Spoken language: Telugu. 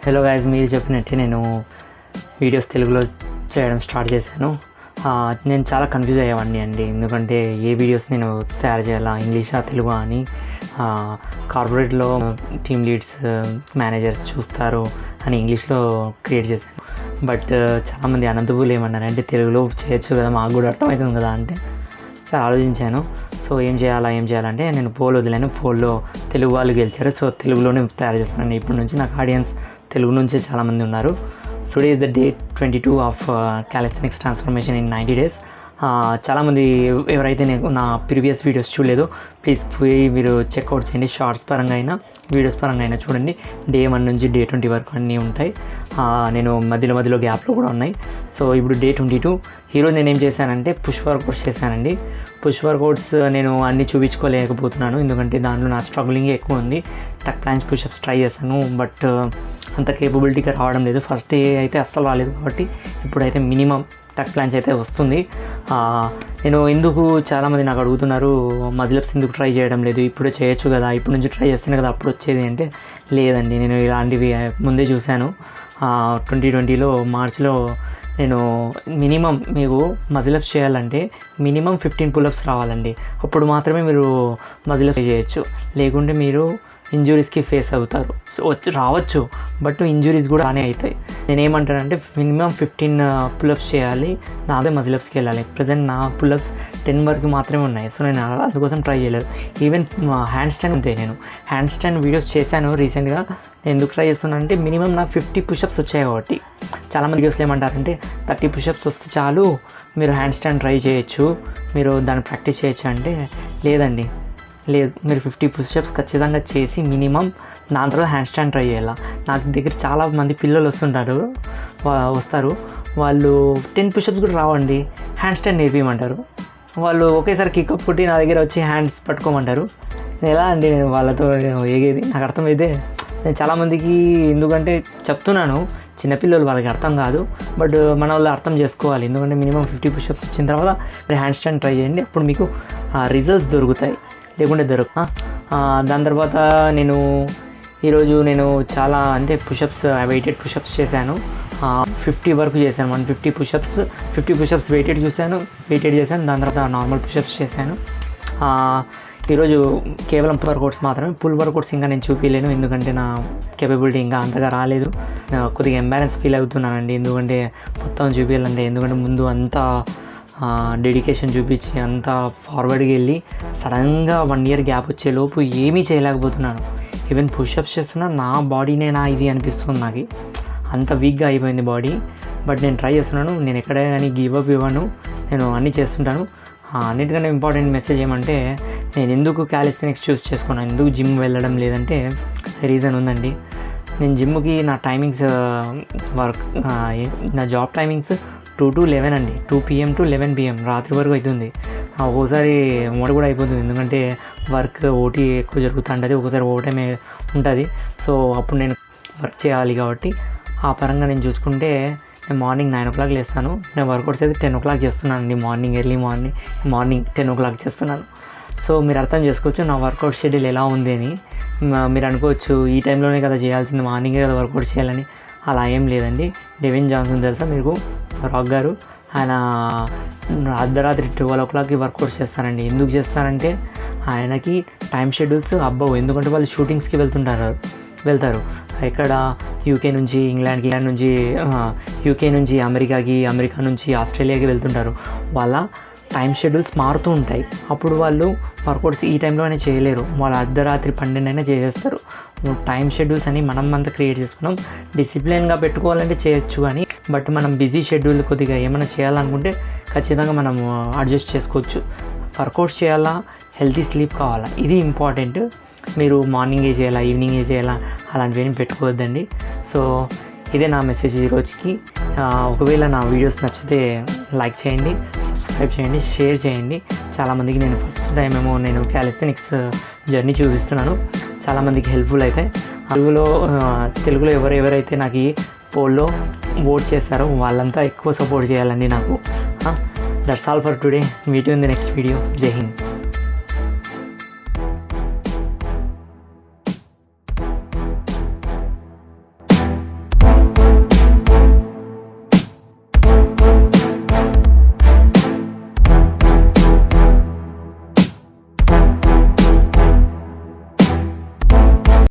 హలో గైస్, మీరు చెప్పినట్టే నేను వీడియోస్ తెలుగులో చేయడం స్టార్ట్ చేశాను. నేను చాలా కన్ఫ్యూజ్ అయ్యేవాడిని అండి, ఎందుకంటే ఏ వీడియోస్ నేను తయారు చేయాలా, ఇంగ్లీషా తెలుగు అని. కార్పొరేట్లో టీమ్ లీడ్స్ మేనేజర్స్ చూస్తారు అని ఇంగ్లీష్లో క్రియేట్ చేశాను. బట్ చాలామంది అనంతపూర్లు ఏమన్నారంటే తెలుగులో చేయొచ్చు కదా, మాకు కూడా అర్థమవుతుంది కదా అంటే చాలా ఆలోచించాను. సో ఏం చేయాలంటే నేను పోల్ వదిలాను. పోల్లో తెలుగు వాళ్ళు గెలిచారు. సో తెలుగులోనే తయారు చేస్తానండి ఇప్పటి నుంచి. నాకు ఆడియన్స్ తెలుగు నుంచే చాలామంది ఉన్నారు. Today is the day 22 of callisthenics transformation in 90 days. చాలామంది ఎవరైతే నా ప్రీవియస్ వీడియోస్ చూడలేదో ప్లీజ్ పోయి మీరు చెక్అవుట్ చేయండి. షార్ట్స్ పరంగా అయినా వీడియోస్ పరంగా అయినా చూడండి. డే 1 నుంచి డే 20 వరకు అన్నీ ఉంటాయి. నేను మధ్యలో గ్యాప్లో కూడా ఉన్నాయి. సో ఇప్పుడు డే 22. ఈరోజు నేను ఏం చేశానంటే పుష్ వర్కౌట్స్ చేశానండి. పుష్ వర్కౌట్స్ నేను అన్నీ చూపించుకోలేకపోతున్నాను, ఎందుకంటే దాంట్లో నా స్ట్రగ్లింగ్ ఎక్కువ ఉంది. టక్ ప్లాంచ్ పుషప్స్ ట్రై చేశాను, బట్ అంత కేపబిలిటీగా రావడం లేదు. ఫస్ట్ డే అయితే అస్సలు రాలేదు, కాబట్టి ఇప్పుడైతే మినిమం టక్ ప్లాంచ్ అయితే వస్తుంది. నేను ఎందుకు చాలామంది నాకు అడుగుతున్నారు మజిలప్స్ ఎందుకు ట్రై చేయడం లేదు, ఇప్పుడే చేయొచ్చు కదా, ఇప్పుడు నుంచి ట్రై చేస్తేనే కదా అప్పుడు వచ్చేది అంటే, లేదండి నేను ఇలాంటివి ముందే చూశాను. 2020లో మార్చిలో నేను మినిమం మీకు మజిలప్స్ చేయాలంటే మినిమం 15 పుల్అప్స్ రావాలండి. అప్పుడు మాత్రమే మీరు మజిలప్స్ చేయొచ్చు, లేకుంటే మీరు ఇంజురీస్కి ఫేస్ అవుతారు. సో రావచ్చు, బట్ ఇంజురీస్ కూడా బాగానే అవుతాయి. నేనేమంటానంటే మినిమం 15 పుల్అప్స్ చేయాలి, నాదే మజిలప్స్కి వెళ్ళాలి. ప్రజెంట్ నా పుల్అప్స్ 10 వరకు మాత్రమే ఉన్నాయి. సో నేను అందుకోసం ట్రై చేయలేదు. ఈవెన్ హ్యాండ్ స్టాండ్ అంతే, నేను హ్యాండ్ స్టాండ్ వీడియోస్ చేశాను రీసెంట్గా. నేను ఎందుకు ట్రై చేస్తున్నాను అంటే మినిమం నాకు 50 పుషప్స్ వచ్చాయి కాబట్టి. చాలామంది వీడియోస్లో ఏమంటారంటే 30 పుషప్స్ వస్తే చాలు, మీరు హ్యాండ్ స్టాండ్ ట్రై చేయొచ్చు, మీరు దాన్ని ప్రాక్టీస్ చేయొచ్చు అంటే, లేదు, మీరు 50 పుషప్స్ ఖచ్చితంగా చేసి మినిమం దాని తర్వాత హ్యాండ్ స్టాండ్ ట్రై చేయాలి. నాకు దగ్గర చాలామంది పిల్లలు వస్తారు, వాళ్ళు 10 పుషప్స్ కూడా రావండి, హ్యాండ్ స్టాండ్ నేర్పించమంటారు. వాళ్ళు ఒకేసారి కిక్అప్ కొట్టి నా దగ్గర వచ్చి హ్యాండ్స్ పట్టుకోమంటారు. ఎలా అండి నేను వాళ్ళతో ఏగేది? నాకు అర్థమైతే నేను చాలామందికి ఎందుకంటే చెప్తున్నాను, చిన్నపిల్లలు వాళ్ళకి అర్థం కాదు, బట్ మన వాళ్ళు అర్థం చేసుకోవాలి. ఎందుకంటే మినిమం 50 పుషప్స్ వచ్చిన తర్వాత మీరు హ్యాండ్ స్టాండ్ ట్రై చేయండి, అప్పుడు మీకు రిజల్ట్స్ దొరుకుతాయి, లేకుంటే దొరక. దాని తర్వాత ఈరోజు నేను చాలా అంటే పుషప్స్ వెయిటెడ్ పుషప్స్ చేశాను. 50 వరకు చేశాను. 150 పుషప్స్, 50 పుషప్స్ వెయిటెడ్ చేశాను. దాని తర్వాత నార్మల్ పుషప్స్ చేశాను. ఈరోజు కేవలం వర్కౌట్స్ మాత్రమే, పుల్ వర్కౌట్స్ ఇంకా నేను చూపించలేను, ఎందుకంటే నా కేపబిలిటీ ఇంకా అంతగా రాలేదు. కొద్దిగా ఎంబారెన్స్ ఫీల్ అవుతున్నానండి, ఎందుకంటే మొత్తం చూపించాలంటే, ఎందుకంటే ముందు అంతా డెడికేషన్ చూపించి అంతా ఫార్వర్డ్కి వెళ్ళి సడన్గా 1 year గ్యాప్ వచ్చేలోపు ఏమీ చేయలేకపోతున్నాను. ఈవెన్ పుషప్స్ చేస్తున్నా నా బాడీనే ఇది అనిపిస్తుంది, నాకు అంత వీక్గా అయిపోయింది బాడీ. బట్ నేను ట్రై చేస్తున్నాను, నేను ఎక్కడైనా కానీ గివ్ అప్ ఇవ్వను, నేను అన్నీ చేస్తుంటాను. అన్నిటికన్నా ఇంపార్టెంట్ మెసేజ్ ఏమంటే, నేను ఎందుకు క్యాలిస్థెనిక్స్ చూస్ చేసుకున్నాను, ఎందుకు జిమ్ వెళ్ళడం లేదంటే రీజన్ ఉందండి. నేను జిమ్కి నా టైమింగ్స్ నా జాబ్ టైమింగ్స్ 2 to 11 అండి. 2 PM to 11 PM రాత్రి వరకు అవుతుంది. ఒక్కోసారి మూడు కూడా అయిపోతుంది, ఎందుకంటే వర్క్ ఓటీ ఎక్కువ జరుగుతుంటుంది, ఒక్కోసారి ఓవర్ టైం ఉంటుంది. సో అప్పుడు నేను వర్క్ చేయాలి కాబట్టి ఆ పరంగా నేను చూసుకుంటే నేను మార్నింగ్ 9 o'clock లేస్తాను. నేను వర్కౌట్స్ అయితే 10 o'clock చేస్తున్నాను అండి. ఎర్లీ మార్నింగ్ 10 o'clock చేస్తున్నాను. సో మీరు అర్థం చేసుకోవచ్చు నా వర్కౌట్ షెడ్యూల్ ఎలా ఉంది అని. మీరు అనుకోవచ్చు ఈ టైంలోనే కదా చేయాల్సింది, మార్నింగే కదా వర్కౌట్ చేయాలని. అలా ఏం లేదండి. డెవిన్ జాన్సన్ తెలుసా మీకు, రాక్ గారు, ఆయన అర్ధరాత్రి 12 o'clockకి వర్కౌట్స్ చేస్తారండి. ఎందుకు చేస్తారంటే ఆయనకి టైం షెడ్యూల్స్ అబ్బవు, ఎందుకంటే వాళ్ళు షూటింగ్స్కి వెళ్తారు. ఇక్కడ యూకే నుంచి ఇంగ్లాండ్కి, యూకే నుంచి అమెరికా నుంచి ఆస్ట్రేలియాకి వెళ్తుంటారు. వాళ్ళ టైం షెడ్యూల్స్ మారుతూ ఉంటాయి. అప్పుడు వాళ్ళు వర్కౌట్స్ ఈ టైంలో చేయలేరు, వాళ్ళు అర్ధరాత్రి 12 అయినా చేసేస్తారు. టైం షెడ్యూల్స్ అని మనం అంతా క్రియేట్ చేసుకున్నాం. డిసిప్లిన్గా పెట్టుకోవాలంటే చేయొచ్చు, కానీ బట్ మనం బిజీ షెడ్యూల్ కొద్దిగా ఏమైనా చేయాలనుకుంటే ఖచ్చితంగా మనం అడ్జస్ట్ చేసుకోవచ్చు. వర్కౌట్స్ చేయాలా, హెల్తీ స్లీప్ కావాలా, ఇది ఇంపార్టెంట్. మీరు మార్నింగే చేయాలా, ఈవినింగే చేయాలా అలాంటివి ఏం పెట్టుకోవద్దండి. సో ఇదే నా మెసేజ్ ఈరోజుకి. ఒకవేళ నా వీడియోస్ నచ్చితే లైక్ చేయండి, సబ్స్క్రైబ్ చేయండి, షేర్ చేయండి. చాలామందికి నేను ఫస్ట్ టైం నేను క్యాలిస్థెనిక్స్ జర్నీ చూపిస్తున్నాను, చాలామందికి హెల్ప్ఫుల్ అయితే. తెలుగులో ఎవరైతే నాకు ఈ పోల్లో ఓట్ చేస్తారో వాళ్ళంతా ఎక్కువ సపోర్ట్ చేయాలండి నాకు. That's all for today. Meet you in the next video. జై హింద్.